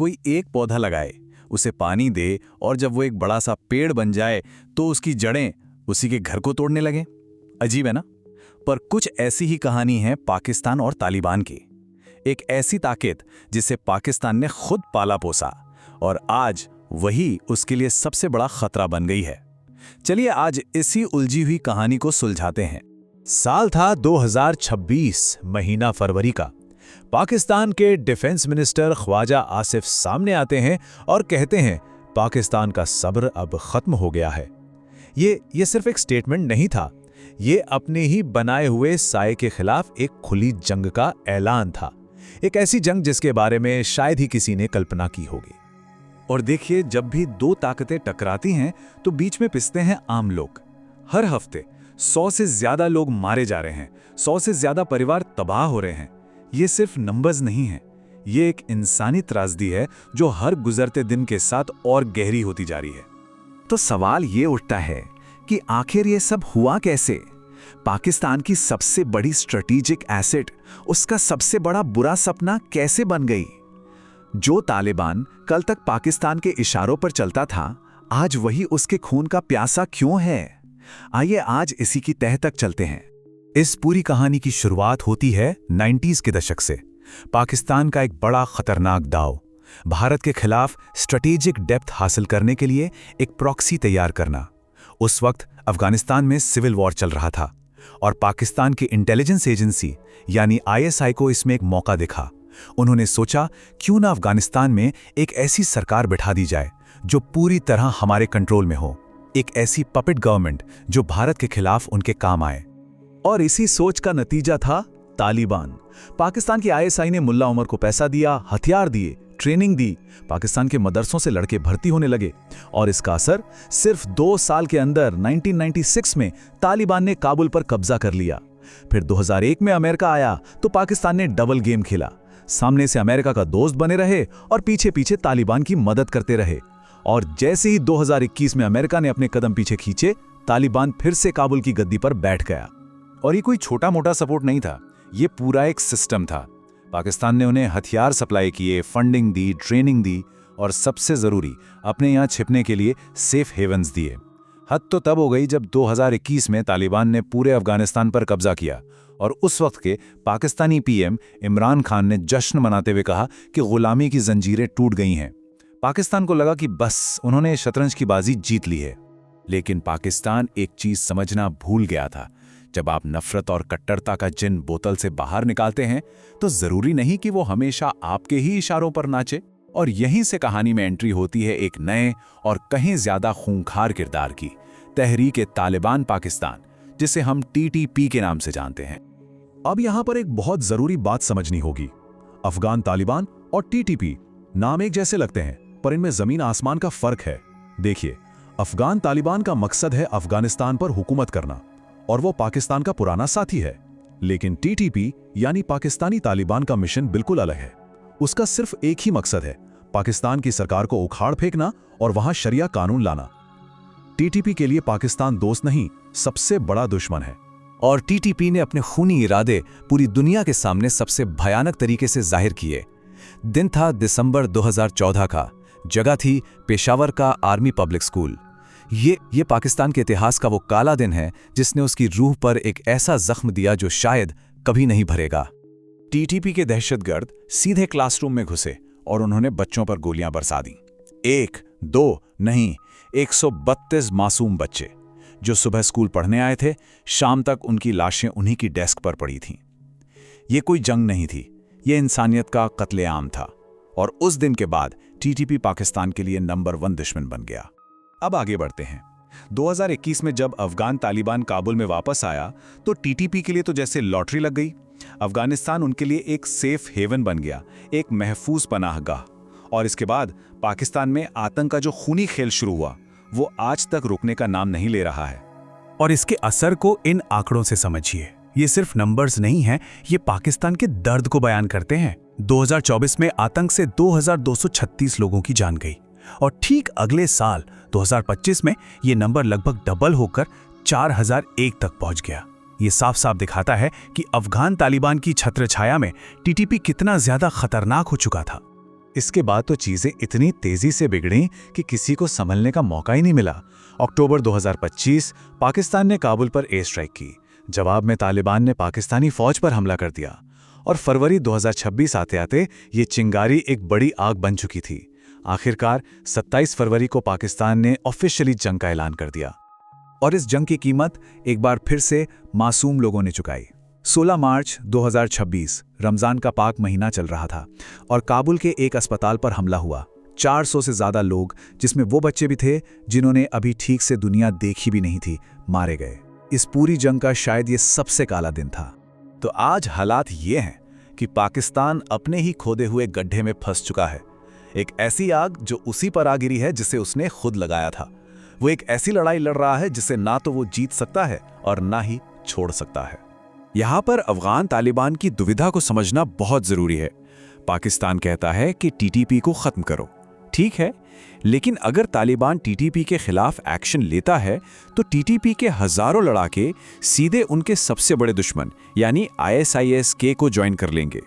कोई एक पौधा लगाए, उसे पानी दे और जब वो एक बड़ा सा पेड़ बन जाए तो उसकी जड़ें उसी के घर को तोड़ने लगें। अजीब है ना? पर कुछ ऐसी ही कहानी है पाकिस्तान और तालिबान की। एक ऐसी ताकत जिसे पाकिस्तान ने खुद पाला पोसा और आज वही उसके लिए सबसे बड़ा खतरा बन गई है। चलिए आज इसी उलझी हुई कहानी को सुलझाते हैं। साल था 2026, महीना फरवरी का। पाकिस्तान के डिफेंस मिनिस्टर ख्वाजा आसिफ सामने आते हैं और कहते हैं पाकिस्तान का सब्र अब खत्म हो गया है। ये सिर्फ एक स्टेटमेंट नहीं था, ये अपने ही बनाए हुए साए के खिलाफ एक खुली जंग का ऐलान था। एक ऐसी जंग जिसके बारे में शायद ही किसी ने कल्पना की होगी। और देखिए, जब भी दो ताकतें टकराती हैं तो बीच में पिसते हैं आम लोग। हर हफ्ते 100 से ज्यादा लोग मारे जा रहे हैं, 100 से ज्यादा परिवार तबाह हो रहे हैं। ये सिर्फ नंबर्स नहीं है, ये एक इंसानी त्रासदी है जो हर गुजरते दिन के साथ और गहरी होती जा रही है। तो सवाल ये उठता है कि आखिर ये सब हुआ कैसे? पाकिस्तान की सबसे बड़ी स्ट्रेटेजिक एसेट, उसका सबसे बड़ा बुरा सपना कैसे बन गई? जो तालिबान कल तक पाकिस्तान के इशारों पर चलता था, आज वही उसके खून का प्यासा क्यों है? आइए आज इसी की तह तक चलते हैं। इस पूरी कहानी की शुरुआत होती है 90s के दशक से। पाकिस्तान का एक बड़ा खतरनाक दांव, भारत के खिलाफ स्ट्रेटेजिक डेप्थ हासिल करने के लिए एक प्रॉक्सी तैयार करना। उस वक्त अफगानिस्तान में सिविल वॉर चल रहा था और पाकिस्तान की इंटेलिजेंस एजेंसी यानी ISI को इसमें एक मौका दिखा। उन्होंने सोचा क्यों ना अफगानिस्तान में एक ऐसी सरकार बिठा दी जाए जो पूरी तरह हमारे कंट्रोल में हो, एक ऐसी पपेट गवर्नमेंट जो भारत के खिलाफ उनके काम आए। और इसी सोच का नतीजा था तालिबान। पाकिस्तान की ISI ने मुल्ला उमर को पैसा दिया, हथियार दिए, ट्रेनिंग दी। पाकिस्तान के मदरसों से लड़के भर्ती होने लगे और इसका असर सिर्फ 2 साल के अंदर 1996 में तालिबान ने काबुल पर कब्जा कर लिया। फिर 2001 में अमेरिका आया तो पाकिस्तान ने डबल गेम खेला। सामने से अमेरिका का दोस्त बने रहे और पीछे पीछे तालिबान की मदद करते रहे। और जैसे ही 2021 में अमेरिका ने अपने कदम पीछे खींचे, तालिबान फिर से काबुल की गद्दी पर बैठ गया। और ये कोई छोटा मोटा सपोर्ट नहीं था, ये पूरा एक सिस्टम था। पाकिस्तान ने उन्हें हथियार सप्लाई किए, फंडिंग दी, ट्रेनिंग दी और सबसे ज़रूरी अपने यहाँ छिपने के लिए सेफ हेवन्स दिए। हद तो तब हो गई जब 2021 में तालिबान ने पूरे अफगानिस्तान पर कब्जा किया और उस वक्त के पाकिस्तानी PM इमरान खान ने जश्न मनाते हुए कहा कि गुलामी की जंजीरें टूट गई हैं। पाकिस्तान को लगा कि बस उन्होंने शतरंज की बाजी जीत ली है। लेकिन पाकिस्तान एक चीज समझना भूल गया था, जब आप नफरत और कट्टरता का जिन बोतल से बाहर निकालते हैं तो जरूरी नहीं कि वो हमेशा आपके ही इशारों पर नाचे। और यहीं से कहानी में एंट्री होती है एक नए और कहीं ज्यादा खूंखार किरदार की, तहरीक-ए-तालिबान पाकिस्तान, जिसे हम TTP के नाम से जानते हैं। अब यहां पर एक बहुत जरूरी बात समझनी होगी। अफगान तालिबान और TTP नाम एक जैसे लगते हैं, पर इनमें जमीन आसमान का फर्क है। देखिए, अफगान तालिबान का मकसद है अफगानिस्तान पर हुकूमत करना और वो पाकिस्तान का पुराना साथी है। लेकिन TTP यानी पाकिस्तानी तालिबान का मिशन बिल्कुल अलग है। उसका सिर्फ एक ही मकसद है, पाकिस्तान की सरकार को उखाड़ फेंकना और वहां शरिया कानून लाना। TTP के लिए पाकिस्तान दोस्त नहीं, सबसे बड़ा दुश्मन है। और TTP ने अपने खूनी इरादे पूरी दुनिया के सामने सबसे भयानक तरीके से जाहिर किए। दिन था दिसंबर 2014 का, जगह थी पेशावर का आर्मी पब्लिक स्कूल। ये पाकिस्तान के इतिहास का वो काला दिन है जिसने उसकी रूह पर एक ऐसा जख्म दिया जो शायद कभी नहीं भरेगा। TTP के दहशतगर्द सीधे क्लासरूम में घुसे और उन्होंने बच्चों पर गोलियां बरसा दी। 1, 2 नहीं, 132 मासूम बच्चे जो सुबह स्कूल पढ़ने आए थे, शाम तक उनकी लाशें उन्हीं की डेस्क पर पड़ी थीं। ये कोई जंग नहीं थी, ये इंसानियत का कत्लेआम था। और उस दिन के बाद TTP पाकिस्तान के लिए नंबर 1 दुश्मन बन गया। अब आगे बढ़ते हैं। 2021 में जब अफगान तालिबान काबुल में वापस आया तो TTP के लिए तो जैसे लॉटरी लग गई। अफगानिस्तान उनके लिए एक सेफ हेवन बन गया, एक महफूज पनाहगाह। और इसके बाद पाकिस्तान में आतंक का जो खूनी खेल शुरू हुआ, वो आज तक रुकने का नाम नहीं ले रहा है। और इसके असर को इन आंकड़ों से समझिए। ये सिर्फ नंबर्स नहीं हैं, ये पाकिस्तान के दर्द को बयान करते हैं। 2024 में आतंक से 2236 लोगों की जान गई और ठीक अगले साल 2025 में ये नंबर लगभग डबल होकर 4001 तक पहुंच गया। ये साफ साफ दिखाता है कि अफगान तालिबान की छत्रछाया में TTP कितना ज्यादा खतरनाक हो चुका था। इसके बाद तो चीजें इतनी तेजी से बिगड़ी कि किसी को संभलने का मौका ही नहीं मिला। अक्टूबर 2025 पाकिस्तान ने काबुल पर एयर स्ट्राइक की। जवाब में तालिबान ने पाकिस्तानी फौज पर हमला कर दिया और फरवरी 2026 आते आते ये चिंगारी एक बड़ी आग बन चुकी थी। आखिरकार 27 फरवरी को पाकिस्तान ने ऑफिशियली जंग का ऐलान कर दिया। और इस जंग की कीमत एक बार फिर से मासूम लोगों ने चुकाई। 16 मार्च 2026 रमजान का पाक महीना चल रहा था और काबुल के एक अस्पताल पर हमला हुआ। 400 से ज्यादा लोग, जिसमें वो बच्चे भी थे जिन्होंने अभी ठीक से दुनिया देखी भी नहीं थी, मारे गए। इस पूरी जंग का शायद ये सबसे काला दिन था। तो आज हालात ये हैं कि पाकिस्तान अपने ही खोदे हुए गड्ढे में फंस चुका है। एक ऐसी आग जो उसी पर आ गिरी है जिसे उसने खुद लगाया था। वो एक ऐसी लड़ाई लड़ रहा है जिसे ना तो वो जीत सकता है और ना ही छोड़ सकता है। यहाँ पर अफगान तालिबान की दुविधा को समझना बहुत जरूरी है। पाकिस्तान कहता है कि टीटीपी को खत्म करो, ठीक है, लेकिन अगर तालिबान टीटीपी के खिलाफ एक्शन लेता है तो टीटीपी के हजारों लड़ाके सीधे उनके सबसे बड़े दुश्मन यानी ISIS-K को ज्वाइन कर लेंगे।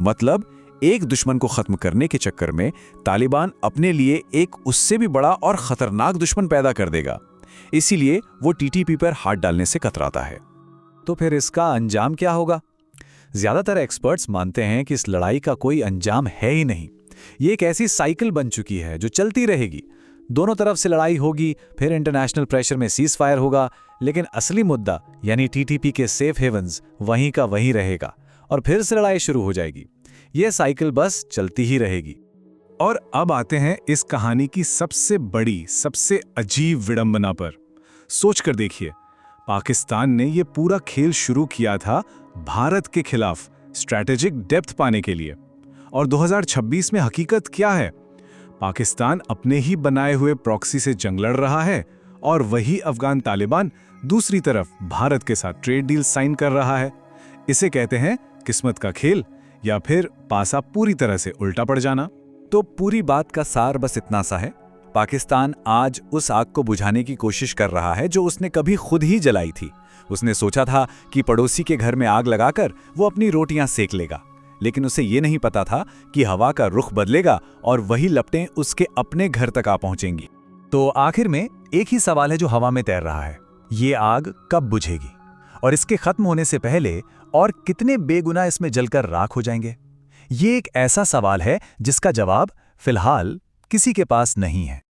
मतलब एक दुश्मन को खत्म करने के चक्कर में तालिबान अपने लिए एक उससे भी बड़ा और खतरनाक दुश्मन पैदा कर देगा। इसीलिए वो टीटीपी पर हाथ डालने से कतराता है। तो फिर इसका अंजाम क्या होगा? ज्यादातर एक्सपर्ट्स मानते हैं कि इस लड़ाई का कोई अंजाम है ही नहीं। ये एक ऐसी साइकिल बन चुकी है जो चलती रहेगी। दोनों तरफ से लड़ाई होगी, फिर इंटरनेशनल प्रेशर में सीज फायर होगा, लेकिन असली मुद्दा यानी टीटीपी के सेफ हेवंस वहीं का वहीं रहेगा और फिर से लड़ाई शुरू हो जाएगी। ये साइकिल बस चलती ही रहेगी। और अब आते हैं इस कहानी की सबसे बड़ी, सबसे अजीब विडंबना पर। सोच कर देखिए, पाकिस्तान ने यह पूरा खेल शुरू किया था भारत के खिलाफ स्ट्रैटेजिक डेप्थ पाने के लिए। और 2026 में हकीकत क्या है? पाकिस्तान अपने ही बनाए हुए प्रॉक्सी से जंग लड़ रहा है और वही अफगान तालिबान दूसरी तरफ भारत के साथ ट्रेड डील साइन कर रहा है। इसे कहते हैं किस्मत का खेल या फिर पासा पूरी तरह से उल्टा पड़ जाना। तो पूरी बात का सार बस इतना सा है, पाकिस्तान आज उस आग को बुझाने की कोशिश कर रहा है जो उसने कभी खुद ही जलाई थी। उसने सोचा था कि पड़ोसी के घर में आग लगाकर वो अपनी रोटियां सेक लेगा, लेकिन उसे ये नहीं पता था कि हवा का रुख बदलेगा और वही लपटें उसके अपने घर तक आ पहुंचेंगी। तो आखिर में एक ही सवाल है जो हवा में तैर रहा है, ये आग कब बुझेगी और इसके खत्म होने से पहले और कितने बेगुनाह इसमें जलकर राख हो जाएंगे? ये एक ऐसा सवाल है जिसका जवाब फिलहाल किसी के पास नहीं है।